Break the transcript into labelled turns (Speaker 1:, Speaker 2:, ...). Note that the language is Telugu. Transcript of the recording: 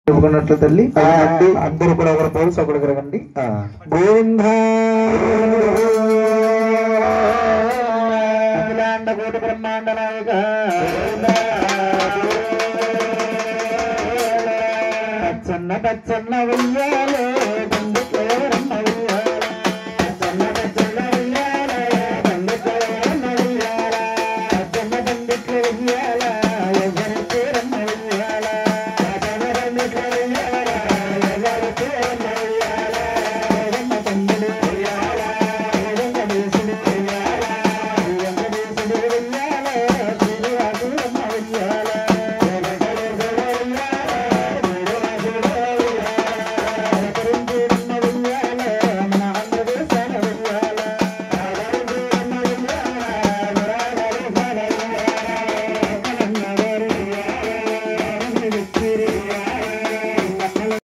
Speaker 1: చెప్పుకున్నట్లు తల్లి అందరూ కూడా ఒకరి పోలీసు ఒకరికి రండి. గోవింద అఖిలాండ కోటి బ్రహ్మాండ నాయక పచ్చన్న పచ్చన్న వెయ్యాలే
Speaker 2: Thank you.